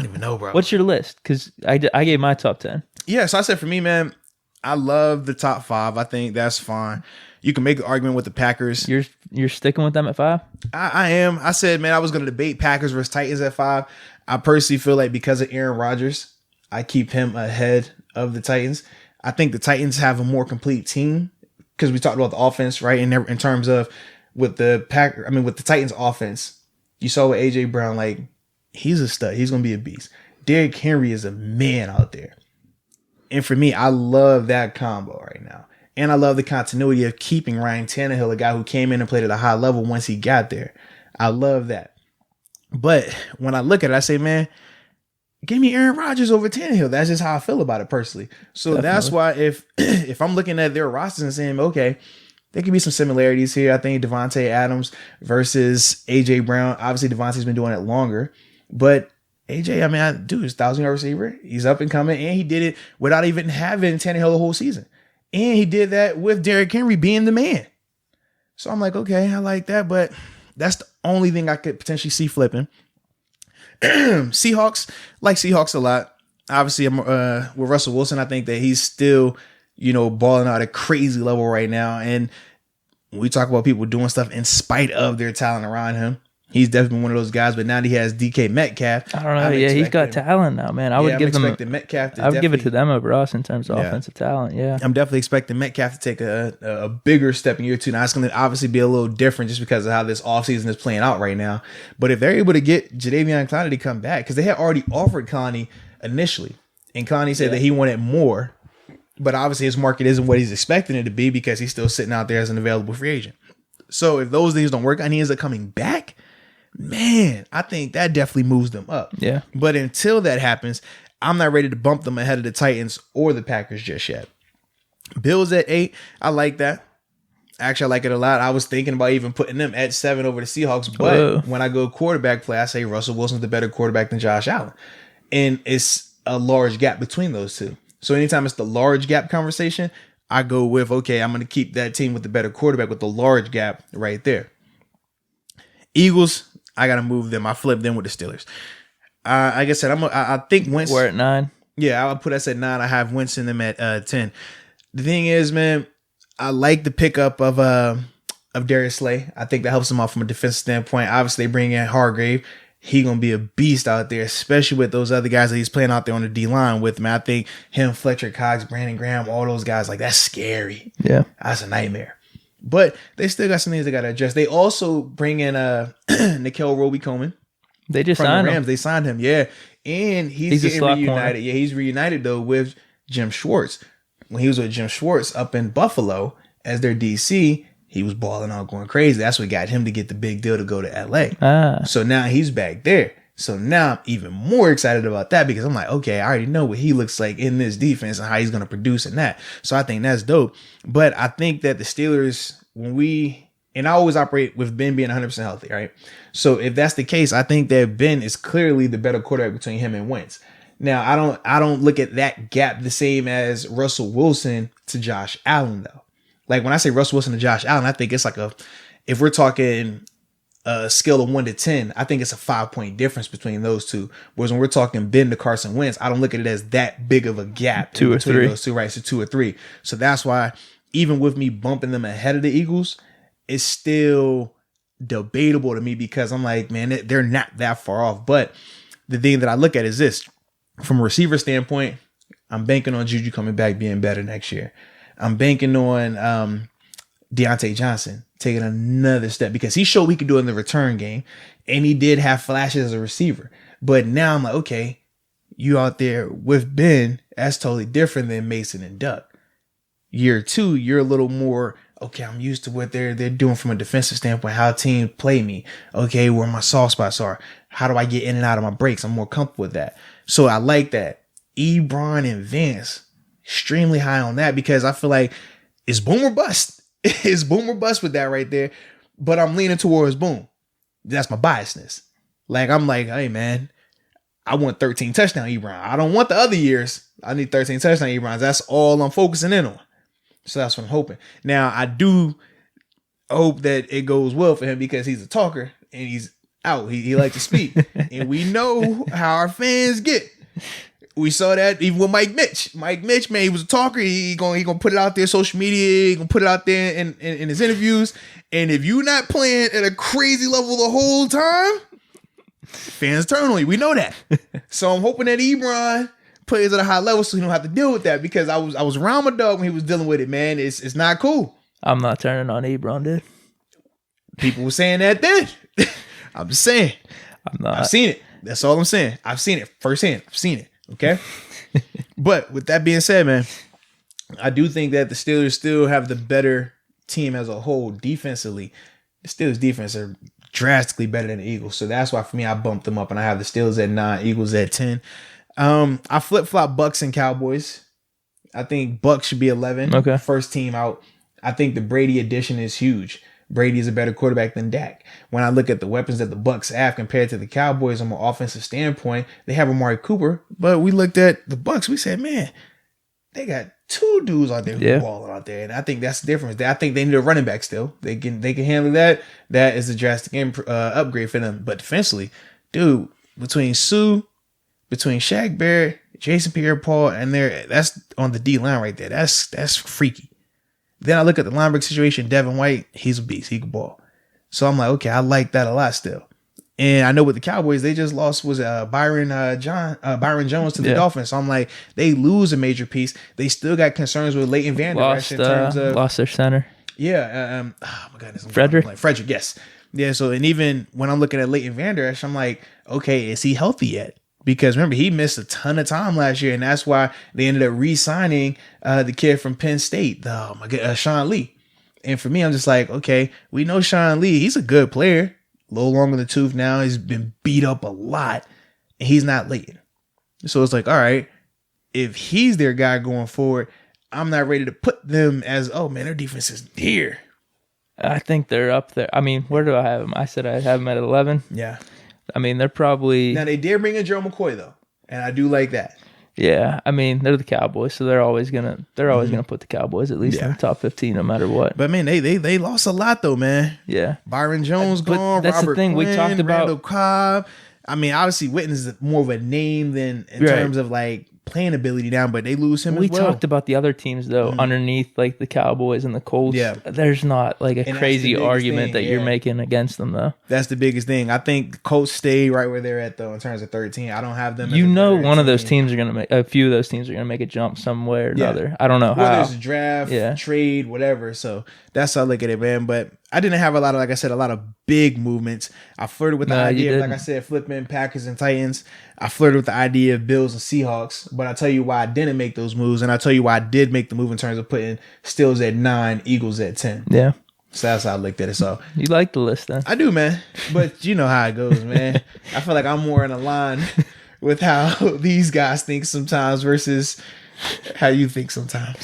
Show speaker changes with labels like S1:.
S1: don't even know, bro.
S2: What's your list? Because I gave my top 10.
S1: Yeah, so I said for me, man, I love the top 5. I think that's fine. You can make an argument with the Packers.
S2: You're sticking with them at 5?
S1: I am. I said, man, I was going to debate Packers versus Titans at 5. I personally feel like because of Aaron Rodgers, I keep him ahead of the Titans. I think the Titans have a more complete team because we talked about the offense, right? In terms of with the Titans offense, you saw with AJ Brown, like he's a stud. He's going to be a beast. Derrick Henry is a man out there. And for me, I love that combo right now. And I love the continuity of keeping Ryan Tannehill, a guy who came in and played at a high level once he got there. I love that. But when I look at it, I say, man, give me Aaron Rodgers over Tannehill. That's just how I feel about it personally. So That's why if I'm looking at their rosters and saying, okay, there could be some similarities here. I think Devontae Adams versus AJ Brown. Obviously, Devontae's been doing it longer. But AJ, I mean, he's a 1,000-yard receiver. He's up and coming. And he did it without even having Tannehill the whole season. And he did that with Derrick Henry being the man. So I'm like, okay, I like that. But that's the only thing I could potentially see flipping. Seahawks, like Seahawks a lot. Obviously, with Russell Wilson, I think that he's still, balling out at a crazy level right now. And when we talk about people doing stuff in spite of their talent around him, he's definitely one of those guys. But now that he has Deke Metcalf,
S2: I don't know. Yeah, he's got talent now, man. I would give
S1: Metcalf.
S2: I would give it to them over us in terms of offensive talent. Yeah,
S1: I'm definitely expecting Metcalf to take a bigger step in year 2. Now it's going to obviously be a little different just because of how this offseason is playing out right now. But if they're able to get Jadeveon Clowney to come back, because they had already offered Clowney initially, and Clowney said that he wanted more, but obviously his market isn't what he's expecting it to be because he's still sitting out there as an available free agent. So if those things don't work and he ends up coming back, man, I think that definitely moves them up.
S2: Yeah.
S1: But until that happens, I'm not ready to bump them ahead of the Titans or the Packers just yet. Bills at 8, I like that. Actually, I like it a lot. I was thinking about even putting them at 7 over the Seahawks, but when I go quarterback play, I say Russell Wilson's the better quarterback than Josh Allen. And it's a large gap between those two. So anytime it's the large gap conversation, I go with, okay, I'm going to keep that team with the better quarterback with the large gap right there. Eagles, I got to move them. I flip them with the Steelers. Like I said, I think Wentz.
S2: We're at 9.
S1: Yeah, I'll put us at 9. I have Wentz in them at 10. The thing is, man, I like the pickup of Darius Slay. I think that helps him out from a defensive standpoint. Obviously, they bring in Hargrave. He going to be a beast out there, especially with those other guys that he's playing out there on the D-line with, man. I think him, Fletcher Cox, Brandon Graham, all those guys, like, that's scary.
S2: Yeah.
S1: That's a nightmare. But they still got some things they got to adjust. They also bring in Nickel Roby-Coleman.
S2: They just
S1: from
S2: signed
S1: the Rams.
S2: Him.
S1: They signed him, yeah. And he's getting reunited. Corner. Yeah, he's reunited, though, with Jim Schwartz. When he was with Jim Schwartz up in Buffalo as their DC, he was balling out, going crazy. That's what got him to get the big deal to go to LA. So now he's back there. So now I'm even more excited about that because I'm like, okay, I already know what he looks like in this defense and how he's going to produce in that. So I think that's dope. But I think that the Steelers, and I always operate with Ben being 100% healthy, right? So if that's the case, I think that Ben is clearly the better quarterback between him and Wentz. Now, I don't look at that gap the same as Russell Wilson to Josh Allen, though. Like when I say Russell Wilson to Josh Allen, I think it's like if we're talking a scale of 1 to 10, I think it's a 5-point difference between those two. Whereas when we're talking Ben to Carson Wentz, I don't look at it as that big of a gap
S2: 2 or 3.
S1: Those two, right? So 2 or 3. So that's why even with me bumping them ahead of the Eagles, it's still debatable to me because I'm like, man, they're not that far off. But the thing that I look at is this. From a receiver standpoint, I'm banking on Juju coming back being better next year. I'm banking on Deontay Johnson taking another step because he showed we could do it in the return game, and he did have flashes as a receiver. But now I'm like, okay, you out there with Ben, that's totally different than Mason and Duck. Year 2, you're a little more, okay, I'm used to what they're doing from a defensive standpoint, how teams play me. Okay, where my soft spots are. How do I get in and out of my breaks? I'm more comfortable with that. So I like that. Ebron and Vance, extremely high on that because I feel like it's boom or bust. It's boom or bust with that right there. But I'm leaning towards boom. That's my biasness. Like, I'm like, hey, man, I want 13 touchdown Ebron. I don't want the other years. I need 13 touchdown Ebrons. That's all I'm focusing in on. So that's what I'm hoping. Now, I do hope that it goes well for him because he's a talker and he's out. He liked to speak. And we know how our fans get. We saw that even with Mike Mitch. Mike Mitch, man, he was a talker. He gonna put it out there, social media. He gonna put it out there in his interviews. And if you not playing at a crazy level the whole time, fans turn on you. We know that. So I'm hoping that Ebron plays at a high level so he don't have to deal with that, because I was around my dog when he was dealing with it, man. It's not cool.
S2: I'm not turning on Ebron, dude.
S1: People were saying that then. I'm just saying.
S2: I'm not.
S1: I've seen it. That's all I'm saying. I've seen it firsthand. I've seen it. Okay. But with that being said, man, I do think that the Steelers still have the better team as a whole defensively. The Steelers defense are drastically better than the Eagles. So that's why for me, I bumped them up and I have the Steelers at 9, Eagles at 10. I flip-flop Bucks and Cowboys. I think Bucks should be 11.
S2: Okay.
S1: First team out. I think the Brady addition is huge. Brady is a better quarterback than Dak. When I look at the weapons that the Bucks have compared to the Cowboys from an offensive standpoint, they have Amari Cooper, but we looked at the Bucks. We said, man, they got 2 dudes out there who balling out there, and I think that's the difference. I think they need a running back still. They can handle that. That is a drastic upgrade for them. But defensively, dude, between Sue, between Shaq Barrett, Jason Pierre-Paul, and that's on the D line right there. That's freaky. Then I look at the linebacker situation. Devin White, he's a beast. He can ball. So I'm like, okay, I like that a lot still. And I know with the Cowboys, they just lost Byron Jones to the Dolphins. So I'm like, they lose a major piece. They still got concerns with Leighton Vander Esch in terms of
S2: lost their center.
S1: Yeah. Oh my goodness.
S2: Frederick,
S1: yes. Yeah. So and even when I'm looking at Leighton Vander Esch, I'm like, okay, is he healthy yet? Because remember, he missed a ton of time last year, and that's why they ended up re-signing the kid from Penn State, Sean Lee. And for me, I'm just like, okay, we know Sean Lee. He's a good player. A little long in the tooth now. He's been beat up a lot, and he's not Leighton. So it's like, all right, if he's their guy going forward, I'm not ready to put them as, oh, man, their defense is here.
S2: I think they're up there. I mean, where do I have them? I said I have them at 11.
S1: Yeah.
S2: I mean, they're probably...
S1: Now, they did bring in Joe McCoy, though, and I do like that.
S2: Yeah, I mean, they're the Cowboys, so they're always gonna put the Cowboys at least in the top 15 no matter what.
S1: But, man, they lost a lot, though, man.
S2: Yeah.
S1: Byron Jones gone,
S2: that's
S1: Robert
S2: the thing
S1: Quinn,
S2: we talked about.
S1: Randall Cobb. I mean, obviously, Witten is more of a name than in terms of, like, playing ability now, but they lose him as well.
S2: We talked about the other teams, though, underneath, like, the Cowboys and the Colts. Yeah. There's not, like, a crazy argument that you're making against them, though.
S1: That's the biggest thing. I think the Colts stay right where they're at, though, in terms of 13. I don't have them.
S2: One of those teams are going to make, a few of those teams are going to make a jump somewhere or another. I don't know how.
S1: Whether it's a draft, trade, whatever. So that's how I look at it, man. But I didn't have a lot of big movements. I flirted with the idea of, like I said, flipping Packers and Titans. I flirted with the idea of Bills and Seahawks. But I'll tell you why I didn't make those moves. And I'll tell you why I did make the move in terms of putting Steelers at 9, Eagles at 10.
S2: Yeah.
S1: So that's how I looked at it. So
S2: you like the list, then?
S1: I do, man. But you know how it goes, man. I feel like I'm more in a line with how these guys think sometimes versus how you think sometimes.